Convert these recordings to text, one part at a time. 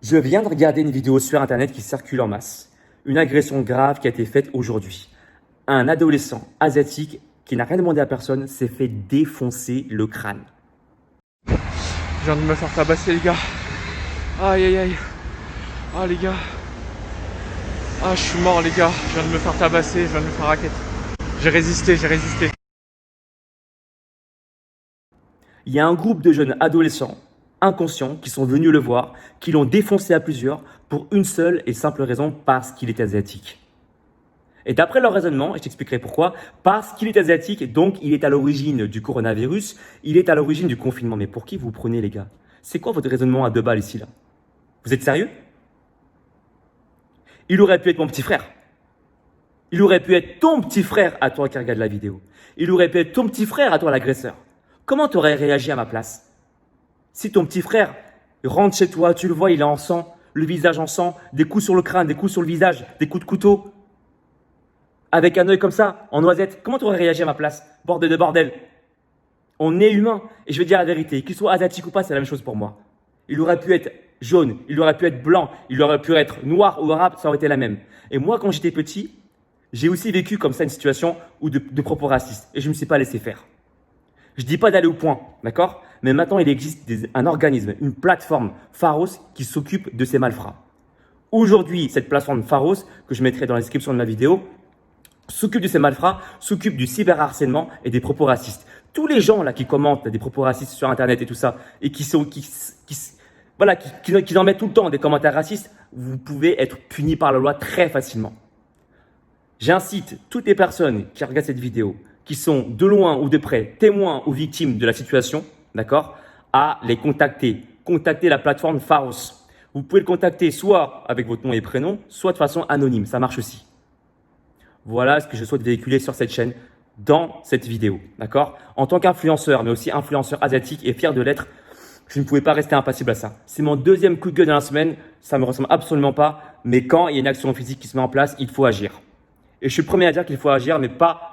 Je viens de regarder une vidéo sur Internet qui circule en masse. Une agression grave qui a été faite aujourd'hui. Un adolescent asiatique qui n'a rien demandé à personne s'est fait défoncer le crâne. Je viens de me faire tabasser, les gars. Aïe aïe aïe. Ah les gars. Ah, je suis mort, les gars. Je viens de me faire tabasser, je viens de me faire raquette. J'ai résisté, j'ai résisté. Il y a un groupe de jeunes adolescents inconscients qui sont venus le voir, qui l'ont défoncé à plusieurs pour une seule et simple raison, parce qu'il est asiatique. Et d'après leur raisonnement, et je t'expliquerai pourquoi, parce qu'il est asiatique, donc il est à l'origine du coronavirus, il est à l'origine du confinement. Mais pour qui vous prenez, les gars? C'est quoi votre raisonnement à deux balles ici, là? Vous êtes sérieux? Il aurait pu être mon petit frère. Il aurait pu être ton petit frère à toi qui regarde la vidéo. Il aurait pu être ton petit frère à toi l'agresseur. Comment tu aurais réagi à ma place? Si ton petit frère rentre chez toi, tu le vois, il est en sang, le visage en sang, des coups sur le crâne, des coups sur le visage, des coups de couteau, avec un œil comme ça, en noisette, comment tu aurais réagi à ma place? Bordel de bordel. On est humain. Et je vais dire la vérité, qu'il soit asiatique ou pas, c'est la même chose pour moi. Il aurait pu être jaune, il aurait pu être blanc, il aurait pu être noir ou arabe, ça aurait été la même. Et moi, quand j'étais petit, j'ai aussi vécu comme ça une situation où de propos racistes. Et je ne me suis pas laissé faire. Je ne dis pas d'aller au point, d'accord? Mais maintenant, il existe un organisme, une plateforme Pharos qui s'occupe de ces malfrats. Aujourd'hui, cette plateforme Pharos, que je mettrai dans la description de ma vidéo, s'occupe de ces malfrats, s'occupe du cyberharcèlement et des propos racistes. Tous les gens là qui commentent des propos racistes sur Internet et tout ça, et qui en mettent tout le temps des commentaires racistes, vous pouvez être punis par la loi très facilement. J'incite toutes les personnes qui regardent cette vidéo, qui sont de loin ou de près témoins ou victimes de la situation, d'accord, à les contacter. Contactez la plateforme Pharos. Vous pouvez le contacter soit avec votre nom et prénom, soit de façon anonyme. Ça marche aussi. Voilà ce que je souhaite véhiculer sur cette chaîne dans cette vidéo, d'accord? En tant qu'influenceur, mais aussi influenceur asiatique et fier de l'être, je ne pouvais pas rester impassible à ça. C'est mon deuxième coup de gueule dans la semaine, ça ne me ressemble absolument pas, mais quand il y a une action physique qui se met en place, il faut agir. Et je suis le premier à dire qu'il faut agir, mais pas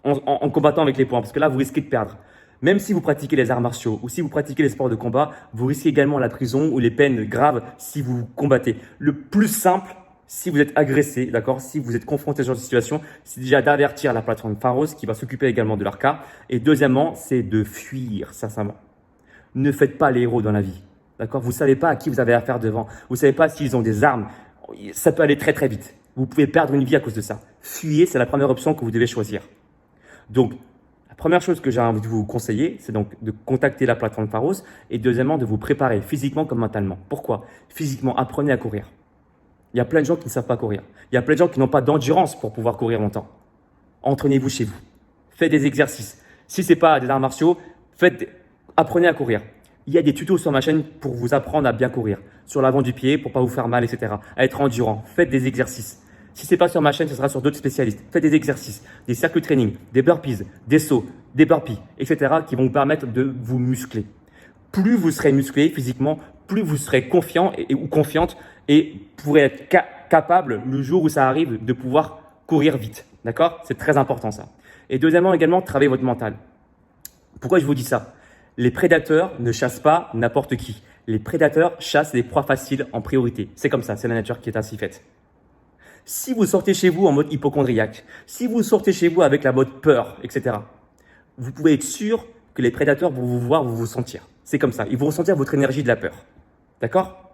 en combattant avec les poings, parce que là, vous risquez de perdre. Même si vous pratiquez les arts martiaux ou si vous pratiquez les sports de combat, vous risquez également la prison ou les peines graves si vous combattez. Le plus simple, si vous êtes agressé, d'accord, si vous êtes confronté à ce genre de situation, c'est déjà d'avertir la plateforme Pharos qui va s'occuper également de leur cas. Et deuxièmement, c'est de fuir, sincèrement. Ne faites pas les héros dans la vie, d'accord? Vous ne savez pas à qui vous avez affaire devant. Vous ne savez pas s'ils ont des armes. Ça peut aller très très vite. Vous pouvez perdre une vie à cause de ça. Fuyez, c'est la première option que vous devez choisir. Donc, la première chose que j'ai envie de vous conseiller, c'est donc de contacter la plateforme Pharos et deuxièmement, de vous préparer physiquement comme mentalement. Pourquoi? Physiquement, apprenez à courir. Il y a plein de gens qui ne savent pas courir. Il y a plein de gens qui n'ont pas d'endurance pour pouvoir courir longtemps. Entraînez-vous chez vous. Faites des exercices. Si ce n'est pas des arts martiaux, apprenez à courir. Il y a des tutos sur ma chaîne pour vous apprendre à bien courir. Sur l'avant du pied, pour ne pas vous faire mal, etc. À être endurant. Faites des exercices. Si ce n'est pas sur ma chaîne, ce sera sur d'autres spécialistes. Faites des exercices, des circuits training, des burpees, des sauts, des burpees, etc. qui vont vous permettre de vous muscler. Plus vous serez musclé physiquement, plus vous serez confiant ou confiante et pourrez être capable, le jour où ça arrive, de pouvoir courir vite. D'accord? C'est très important ça. Et deuxièmement, également, travaillez votre mental. Pourquoi je vous dis ça? Les prédateurs ne chassent pas n'importe qui. Les prédateurs chassent les proies faciles en priorité. C'est comme ça, c'est la nature qui est ainsi faite. Si vous sortez chez vous en mode hypocondriaque, si vous sortez chez vous avec la mode peur, etc., vous pouvez être sûr que les prédateurs vont vous voir, vont vous sentir. C'est comme ça. Ils vont ressentir votre énergie de la peur. D'accord?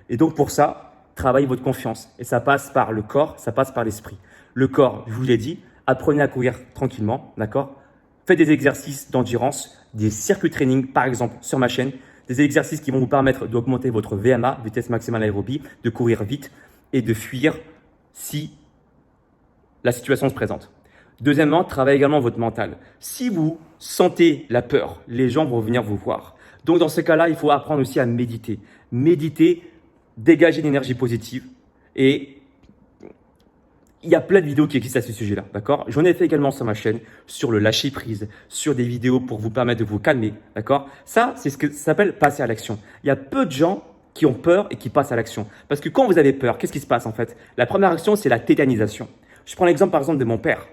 Et donc pour ça, travaillez votre confiance. Et ça passe par le corps, ça passe par l'esprit. Le corps, je vous l'ai dit, apprenez à courir tranquillement. D'accord? Faites des exercices d'endurance, des circuits training, par exemple, sur ma chaîne. Des exercices qui vont vous permettre d'augmenter votre VMA, vitesse maximale aérobie, de courir vite et de fuir si la situation se présente. Deuxièmement, travaillez également votre mental. Si vous sentez la peur, les gens vont venir vous voir. Donc dans ce cas-là, il faut apprendre aussi à méditer. Méditer, dégager une énergie positive. Et il y a plein de vidéos qui existent à ce sujet-là, d'accord? J'en ai fait également sur ma chaîne, sur le lâcher prise, sur des vidéos pour vous permettre de vous calmer, d'accord? Ça, c'est ce que ça s'appelle passer à l'action. Il y a peu de gens qui ont peur et qui passent à l'action. Parce que quand vous avez peur, qu'est-ce qui se passe en fait? La première action, c'est la tétanisation. Je prends l'exemple par exemple de mon père.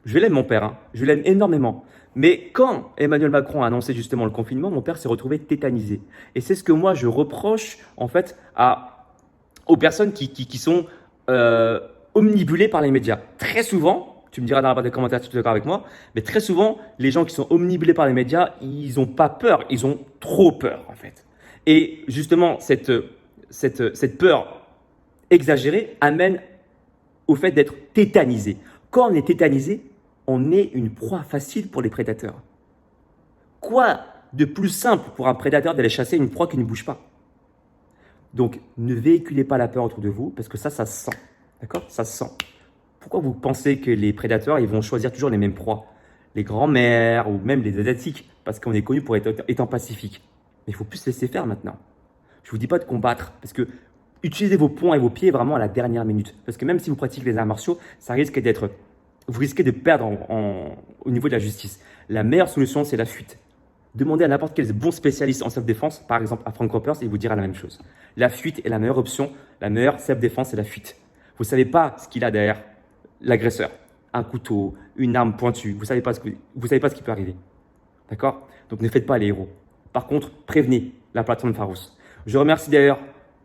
Je l'aime mon père, hein. Je l'aime énormément. Mais quand Emmanuel Macron a annoncé justement le confinement, mon père s'est retrouvé tétanisé. Et c'est ce que moi je reproche en fait à aux personnes qui sont omnibulées par les médias. Très souvent, tu me diras dans la barre des commentaires si tu es d'accord avec moi, mais très souvent, les gens qui sont omnibulés par les médias, ils n'ont pas peur, ils ont trop peur en fait. Et justement, cette peur exagérée amène au fait d'être tétanisé. Quand on est tétanisé, on est une proie facile pour les prédateurs. Quoi de plus simple pour un prédateur d'aller chasser une proie qui ne bouge pas? Donc, ne véhiculez pas la peur autour de vous parce que ça se sent. D'accord? Ça se sent. Pourquoi vous pensez que les prédateurs, ils vont choisir toujours les mêmes proies? Les grands-mères ou même les asiatiques, parce qu'on est connu pour être étant pacifique. Mais il faut plus se laisser faire maintenant. Je ne vous dis pas de combattre, parce que utilisez vos poings et vos pieds vraiment à la dernière minute. Parce que même si vous pratiquez les arts martiaux, vous risquez de perdre au niveau de la justice. La meilleure solution, c'est la fuite. Demandez à n'importe quel bon spécialiste en self-défense, par exemple à Frank Ropers, il vous dira la même chose. La fuite est la meilleure option, la meilleure self-défense, c'est la fuite. Vous ne savez pas ce qu'il a derrière l'agresseur. Un couteau, une arme pointue, vous ne savez pas ce qui peut arriver. D'accord? Donc ne faites pas les héros. Par contre, prévenez la plateforme Pharos. Je remercie d'ailleurs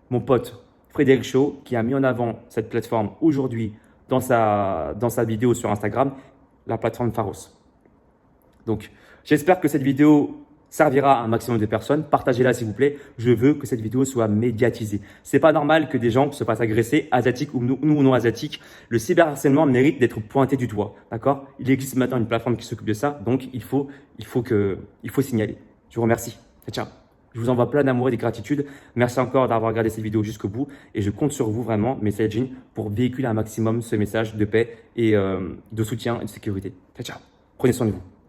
mon pote Frédéric Shaw qui a mis en avant cette plateforme aujourd'hui dans sa vidéo sur Instagram, la plateforme Pharos. Donc, j'espère que cette vidéo servira à un maximum de personnes. Partagez-la s'il vous plaît. Je veux que cette vidéo soit médiatisée. C'est pas normal que des gens se fassent agresser, asiatiques ou non asiatiques. Le cyberharcèlement mérite d'être pointé du doigt. D'accord? Il existe maintenant une plateforme qui s'occupe de ça. Donc, il faut signaler. Je vous remercie. Ciao. Je vous envoie plein d'amour et de gratitude. Merci encore d'avoir regardé cette vidéo jusqu'au bout. Et je compte sur vous vraiment, messaging, pour véhiculer un maximum ce message de paix et de soutien et de sécurité. Ciao. Prenez soin de vous.